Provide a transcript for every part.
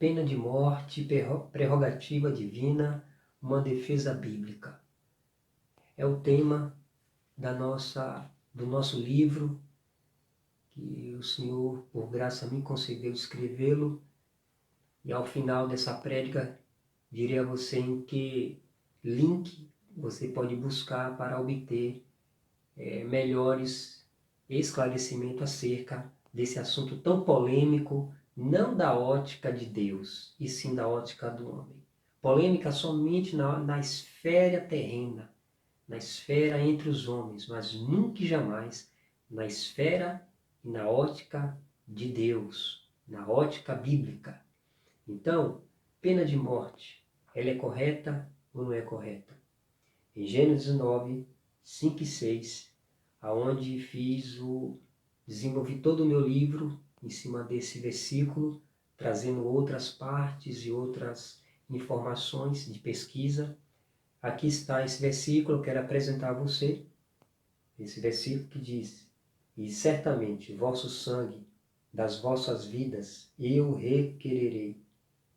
Pena de morte, prerrogativa divina, uma defesa bíblica. É o tema do nosso livro, que o Senhor, por graça, me concedeu escrevê-lo. E ao final dessa prédica, direi a você em que link você pode buscar para obter melhores esclarecimentos acerca desse assunto tão polêmico, não da ótica de Deus, e sim da ótica do homem. Polêmica somente na esfera terrena, na esfera entre os homens, mas nunca e jamais na esfera e na ótica de Deus, na ótica bíblica. Então, pena de morte, ela é correta ou não é correta? Em Gênesis 9, 5 e 6, aonde desenvolvi todo o meu livro em cima desse versículo, trazendo outras partes e outras informações de pesquisa. Aqui está esse versículo, eu quero apresentar a você, esse versículo que diz: e certamente vosso sangue das vossas vidas eu requererei,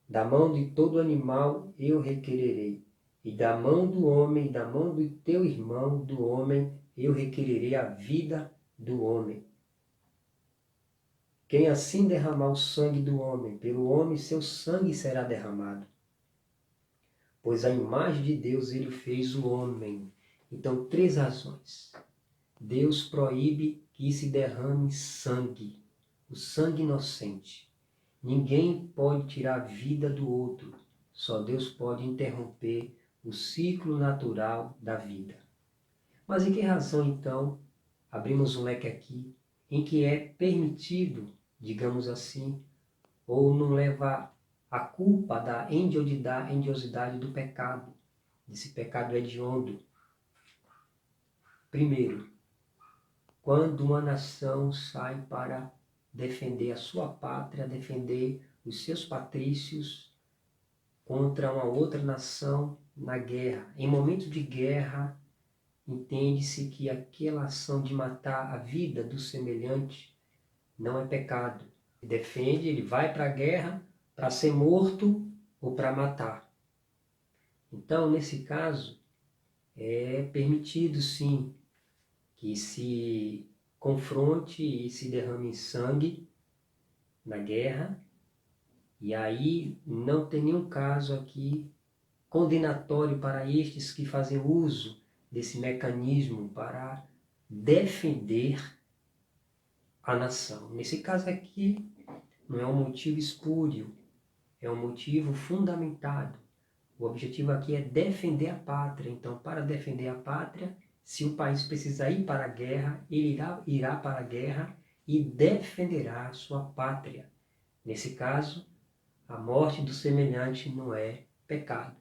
da mão de todo animal eu requererei, e da mão do homem, e da mão do teu irmão, do homem, eu requererei a vida do homem. Quem assim derramar o sangue do homem, pelo homem seu sangue será derramado. Pois a imagem de Deus ele fez o homem. Então, 3 razões. Deus proíbe que se derrame sangue, o sangue inocente. Ninguém pode tirar a vida do outro. Só Deus pode interromper o ciclo natural da vida. Mas em que razão, então, abrimos um leque aqui, em que é permitido, digamos assim, ou não leva a culpa da endiosidade do pecado, desse pecado hediondo? Primeiro, quando uma nação sai para defender a sua pátria, defender os seus patrícios contra uma outra nação na guerra. Em momento de guerra, entende-se que aquela ação de matar a vida do semelhante não é pecado. Ele defende, ele vai para a guerra para ser morto ou para matar. Então, nesse caso, é permitido sim que se confronte e se derrame sangue na guerra. E aí não tem nenhum caso aqui condenatório para estes que fazem uso desse mecanismo para defender a nação. Nesse caso aqui, não é um motivo espúrio, é um motivo fundamentado. O objetivo aqui é defender a pátria. Então, para defender a pátria, se o país precisar ir para a guerra, ele irá para a guerra e defenderá a sua pátria. Nesse caso, a morte do semelhante não é pecado.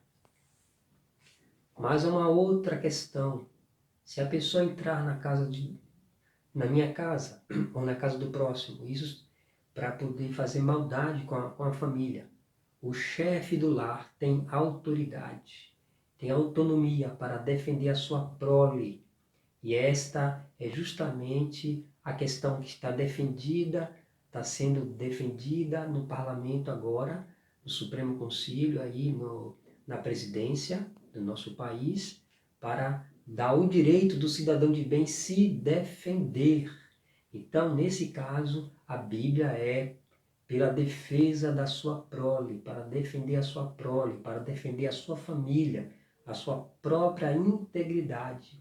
Mas há uma outra questão. Se a pessoa entrar na minha casa ou na casa do próximo, isso para poder fazer maldade com a família, o chefe do lar tem autoridade, tem autonomia para defender a sua prole. E esta é justamente a questão que está sendo defendida no parlamento agora, no Supremo Conselho, aí na presidência do nosso país, para dar o direito do cidadão de bem se defender. Então, nesse caso, a Bíblia é pela defesa da sua prole, para defender a sua prole, para defender a sua família, a sua própria integridade.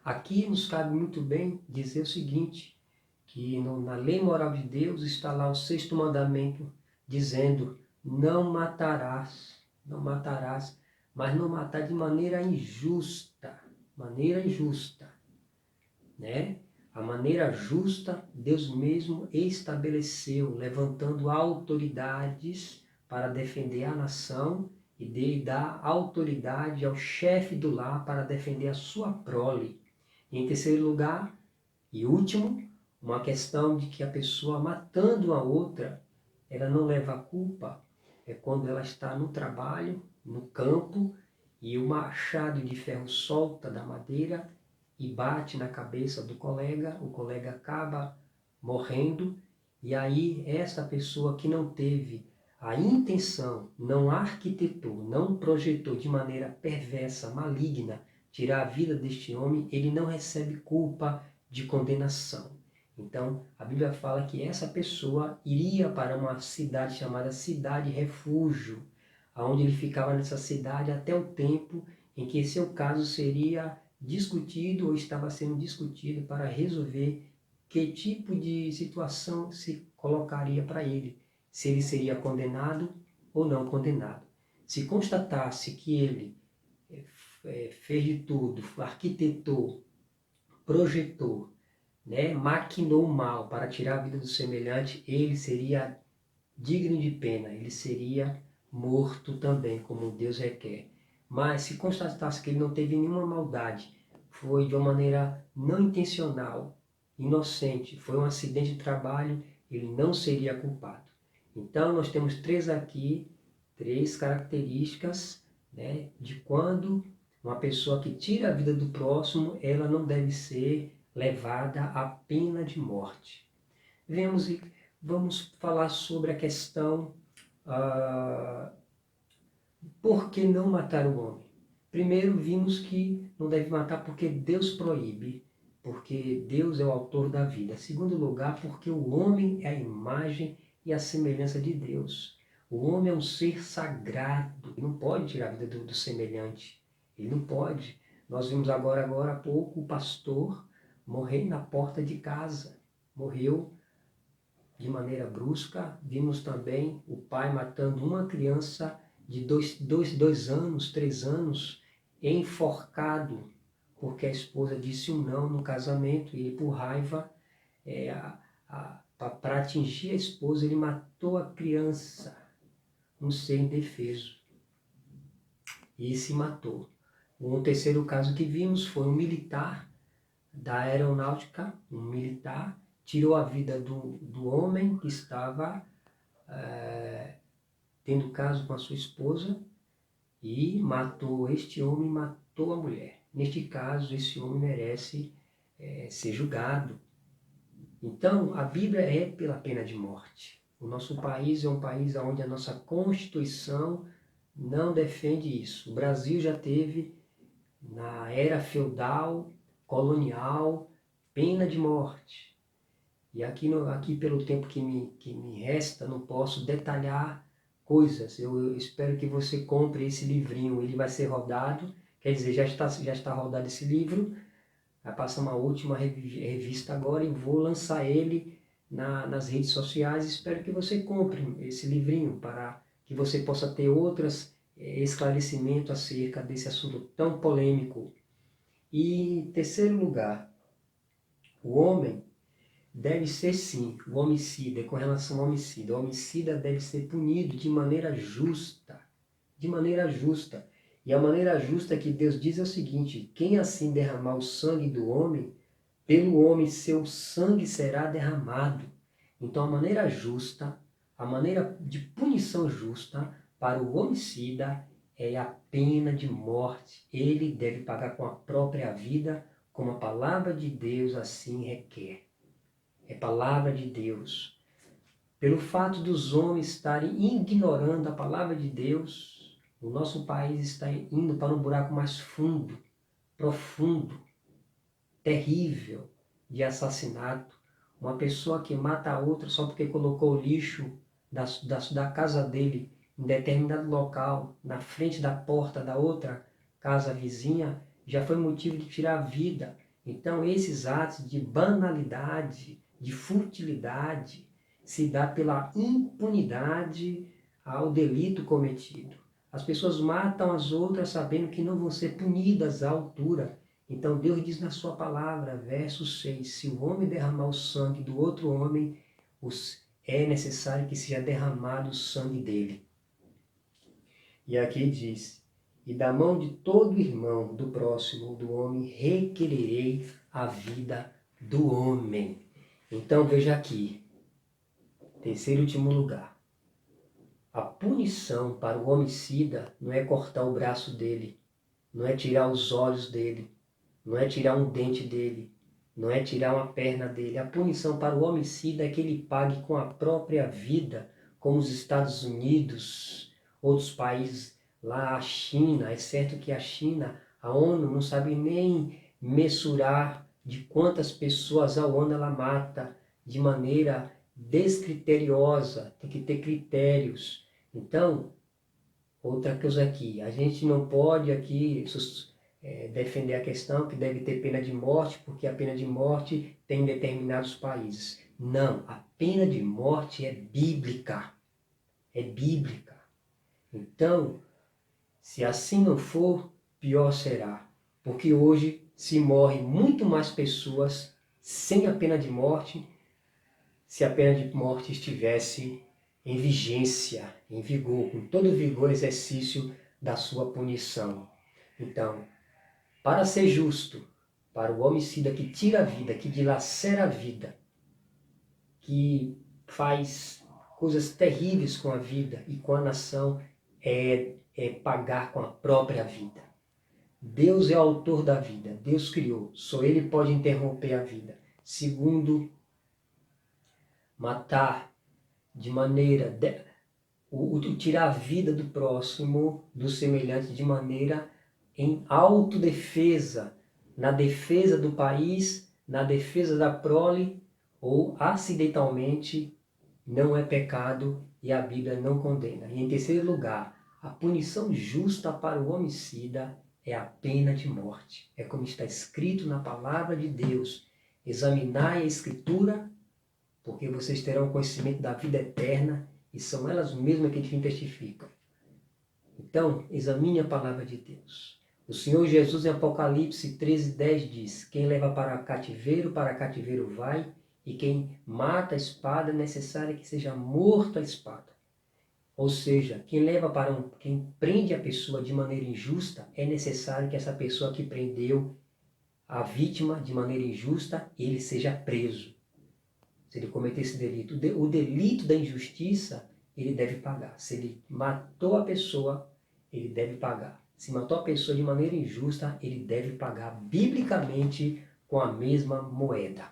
Aqui nos cabe muito bem dizer o seguinte, que na lei moral de Deus está lá o 6º mandamento, dizendo: não matarás, mas não matar de maneira injusta, né? A maneira justa Deus mesmo estabeleceu, levantando autoridades para defender a nação e dar autoridade ao chefe do lar para defender a sua prole. E em terceiro lugar e último, uma questão de que a pessoa matando a outra, ela não leva a culpa, é quando ela está no trabalho, no campo, e o machado de ferro solta da madeira e bate na cabeça do colega, o colega acaba morrendo, e aí essa pessoa que não teve a intenção, não arquitetou, não projetou de maneira perversa, maligna, tirar a vida deste homem, ele não recebe culpa de condenação. Então, a Bíblia fala que essa pessoa iria para uma cidade chamada Cidade Refúgio, onde ele ficava nessa cidade até o tempo em que seu caso seria discutido ou estava sendo discutido para resolver que tipo de situação se colocaria para ele, se ele seria condenado ou não condenado. Se constatasse que ele fez de tudo, arquitetou, projetou, maquinou mal para tirar a vida do semelhante, ele seria digno de pena, ele seria morto também, como Deus requer. Mas se constatasse que ele não teve nenhuma maldade, foi de uma maneira não intencional, inocente, foi um acidente de trabalho, ele não seria culpado. Então nós temos três características, de quando uma pessoa que tira a vida do próximo, ela não deve ser levada à pena de morte. Vamos falar sobre a questão por que não matar o homem. Primeiro vimos que não deve matar porque Deus proíbe, porque Deus é o autor da vida. Segundo lugar, porque o homem é a imagem e a semelhança de Deus. O homem é um ser sagrado, ele não pode tirar a vida do semelhante, ele não pode. Nós vimos agora há pouco o pastor morrer na porta de casa, morreu de maneira brusca. Vimos também o pai matando uma criança de 2 anos, 3 anos, enforcado, porque a esposa disse um não no casamento, e ele, por raiva, para atingir a esposa, ele matou a criança, um ser indefeso, e se matou. Um terceiro caso que vimos foi um militar da aeronáutica, um militar, tirou a vida do homem que estava tendo caso com a sua esposa e matou este homem, matou a mulher. Neste caso, esse homem merece ser julgado. Então, a Bíblia é pela pena de morte. O nosso país é um país onde a nossa Constituição não defende isso. O Brasil já teve, na era feudal, colonial, pena de morte. E aqui pelo tempo que me resta, não posso detalhar coisas. Eu espero que você compre esse livrinho, ele vai ser rodado, quer dizer, já está rodado esse livro, vai passar uma última revista agora e vou lançar ele nas redes sociais. Espero que você compre esse livrinho para que você possa ter outros esclarecimentos acerca desse assunto tão polêmico. E em terceiro lugar, o homem deve ser sim, o homicida, com relação ao homicida. O homicida deve ser punido de maneira justa. De maneira justa. E a maneira justa que Deus diz é o seguinte: quem assim derramar o sangue do homem, pelo homem seu sangue será derramado. Então a maneira justa, a maneira de punição justa para o homicida é a pena de morte. Ele deve pagar com a própria vida, como a palavra de Deus assim requer. É palavra de Deus. Pelo fato dos homens estarem ignorando a palavra de Deus, o nosso país está indo para um buraco mais fundo, profundo, terrível de assassinato. Uma pessoa que mata a outra só porque colocou o lixo da casa dele em determinado local, na frente da porta da outra casa vizinha, já foi motivo de tirar a vida. Então esses atos de banalidade, de futilidade, se dá pela impunidade ao delito cometido. As pessoas matam as outras sabendo que não vão ser punidas à altura. Então Deus diz na sua palavra, verso 6, se o homem derramar o sangue do outro homem, é necessário que seja derramado o sangue dele. E aqui diz, e da mão de todo irmão do próximo, do homem, requererei a vida do homem. Então veja aqui, terceiro e último lugar. A punição para o homicida não é cortar o braço dele, não é tirar os olhos dele, não é tirar um dente dele, não é tirar uma perna dele. A punição para o homicida é que ele pague com a própria vida, como os Estados Unidos, outros países, lá a China, é certo que a China, a ONU não sabe nem mensurar de quantas pessoas ao ano ela mata de maneira descriteriosa, tem que ter critérios. Então, outra coisa aqui, a gente não pode aqui defender a questão que deve ter pena de morte, porque a pena de morte tem em determinados países. Não, a pena de morte é bíblica. É bíblica. Então, se assim não for, pior será. Porque hoje se morre muito mais pessoas sem a pena de morte, se a pena de morte estivesse em vigência, em vigor, com todo o vigor e exercício da sua punição. Então, para ser justo, para o homicida que tira a vida, que dilacera a vida, que faz coisas terríveis com a vida e com a nação, é pagar com a própria vida. Deus é o autor da vida, Deus criou, só Ele pode interromper a vida. Segundo, matar de maneira, tirar a vida do próximo, do semelhante, de maneira em autodefesa, na defesa do país, na defesa da prole, ou acidentalmente, não é pecado e a Bíblia não condena. E em terceiro lugar, a punição justa para o homicida é a pena de morte. É como está escrito na palavra de Deus: examinai a Escritura, porque vocês terão conhecimento da vida eterna, e são elas mesmas que te testificam. Então, examine a palavra de Deus. O Senhor Jesus, em Apocalipse 13:10, diz: quem leva para cativeiro vai, e quem mata a espada, é necessário que seja morto a espada. Ou seja, quem prende a pessoa de maneira injusta, é necessário que essa pessoa que prendeu a vítima de maneira injusta, ele seja preso. Se ele cometer esse delito, o delito da injustiça, ele deve pagar. Se ele matou a pessoa, ele deve pagar. Se matou a pessoa de maneira injusta, ele deve pagar biblicamente com a mesma moeda.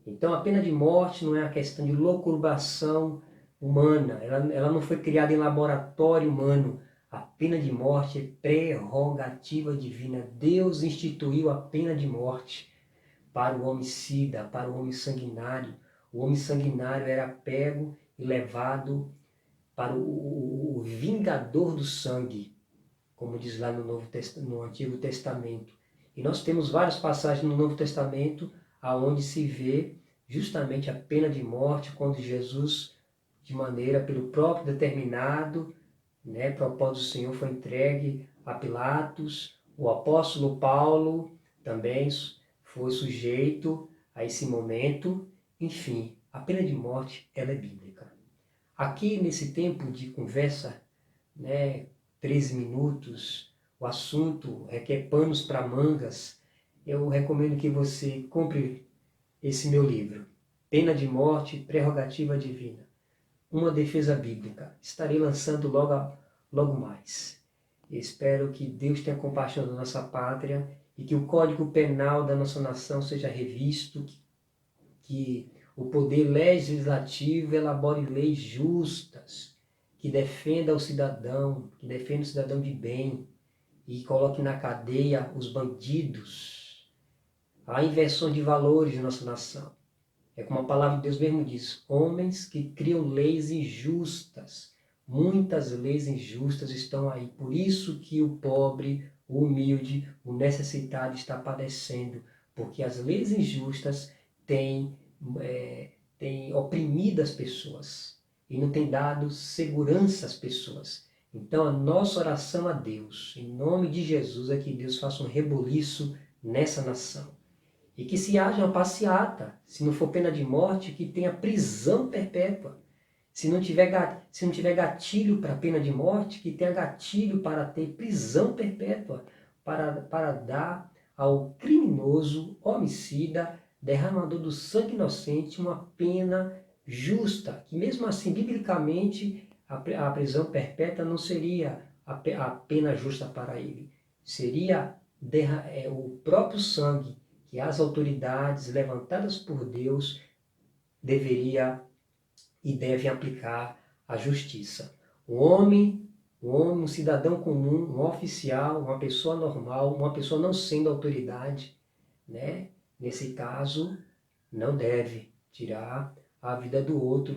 Então a pena de morte não é uma questão de locubração humana, ela não foi criada em laboratório humano. A pena de morte é prerrogativa divina. Deus instituiu a pena de morte para o homicida, para o homem sanguinário. O homem sanguinário era pego e levado para o vingador do sangue, como diz lá no Antigo Testamento. E nós temos várias passagens no Novo Testamento aonde se vê justamente a pena de morte, quando Jesus, de maneira pelo próprio determinado, propósito do Senhor, foi entregue a Pilatos. O apóstolo Paulo também foi sujeito a esse momento. Enfim, a pena de morte, ela é bíblica. Aqui nesse tempo de conversa, 13 minutos, o assunto requer panos para mangas, eu recomendo que você compre esse meu livro, Pena de Morte, Prerrogativa Divina, uma defesa bíblica. Estarei lançando logo mais. Espero que Deus tenha compaixão da nossa pátria e que o Código Penal da nossa nação seja revisto, que o poder legislativo elabore leis justas, que defenda o cidadão, que defenda o cidadão de bem e coloque na cadeia os bandidos. Há inversão de valores na nossa nação. É como a palavra de Deus mesmo diz: homens que criam leis injustas. Muitas leis injustas estão aí. Por isso que o pobre, o humilde, o necessitado está padecendo. Porque as leis injustas têm oprimido as pessoas e não têm dado segurança às pessoas. Então a nossa oração a Deus, em nome de Jesus, é que Deus faça um reboliço nessa nação. E que se haja uma passeata, se não for pena de morte, que tenha prisão perpétua. Se não tiver gatilho para pena de morte, que tenha gatilho para ter prisão perpétua, para dar ao criminoso, homicida, derramador do sangue inocente, uma pena justa, que mesmo assim, biblicamente, a prisão perpétua não seria a pena justa para ele. Seria o próprio sangue que as autoridades levantadas por Deus deveria e devem aplicar a justiça. Um cidadão comum, um oficial, uma pessoa normal, uma pessoa não sendo autoridade, né? Nesse caso, não deve tirar a vida do outro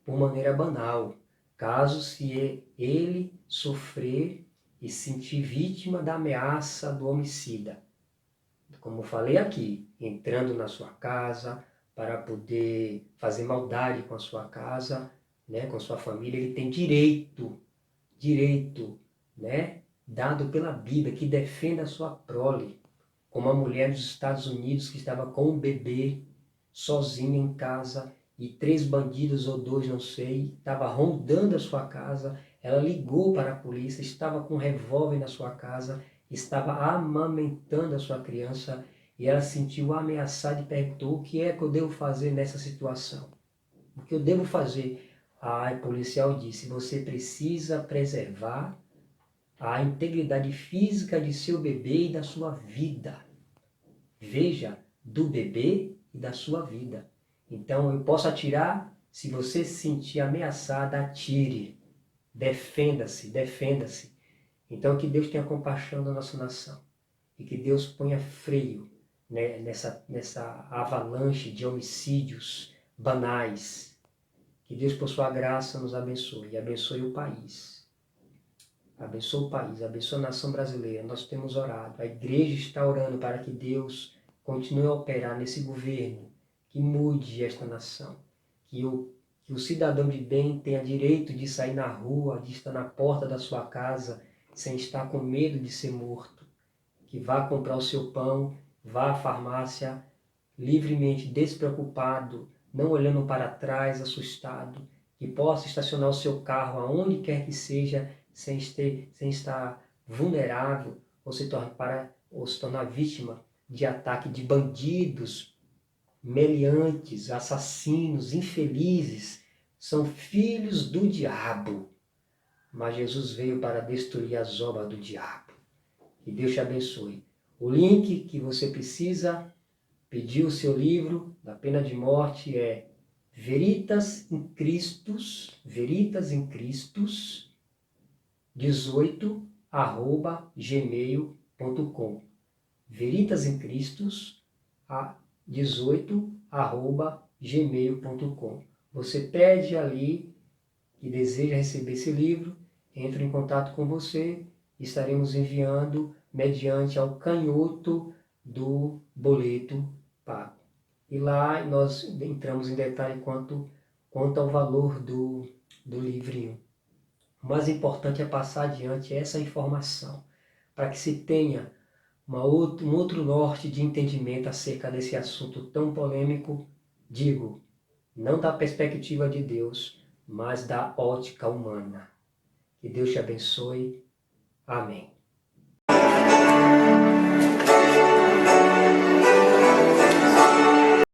por maneira banal. Caso se ele sofrer e sentir vítima da ameaça do homicida. Como falei aqui, entrando na sua casa para poder fazer maldade com a sua casa, né, com a sua família, ele tem direito, né, dado pela Bíblia, que defenda a sua prole. Como a mulher dos Estados Unidos que estava com um bebê, sozinha em casa, e 3 bandidos ou 2, não sei, estava rondando a sua casa, ela ligou para a polícia, estava com um revólver na sua casa, estava amamentando a sua criança, e ela se sentiu ameaçada e perguntou: o que é que eu devo fazer nessa situação? O que eu devo fazer? A policial disse: você precisa preservar a integridade física de seu bebê e da sua vida. Veja, do bebê e da sua vida. Então eu posso atirar, se você se sentir ameaçada, atire. Defenda-se, defenda-se. Então que Deus tenha compaixão da nossa nação. E que Deus ponha freio, né, nessa avalanche de homicídios banais. Que Deus, por sua graça, nos abençoe e abençoe o país. Abençoe o país, abençoe a nação brasileira. Nós temos orado, a igreja está orando para que Deus continue a operar nesse governo, que mude esta nação, que o cidadão de bem tenha direito de sair na rua, de estar na porta da sua casa, sem estar com medo de ser morto, que vá comprar o seu pão, vá à farmácia livremente, despreocupado, não olhando para trás, assustado, que possa estacionar o seu carro aonde quer que seja, sem estar vulnerável ou se tornar vítima de ataque de bandidos, meliantes, assassinos, infelizes. São filhos do diabo. Mas Jesus veio para destruir as obras do diabo. Que Deus te abençoe. O link que você precisa pedir o seu livro da pena de morte é Veritas in Christus 18@gmail.com. Veritas in Christus 18@gmail.com. Você pede ali que deseja receber esse livro, entre em contato com você, estaremos enviando mediante ao canhoto do boleto pago. E lá nós entramos em detalhe quanto ao valor do livrinho. O mais importante é passar adiante essa informação, para que se tenha um outro norte de entendimento acerca desse assunto tão polêmico, digo, não da perspectiva de Deus, mas da ótica humana. Que Deus te abençoe. Amém.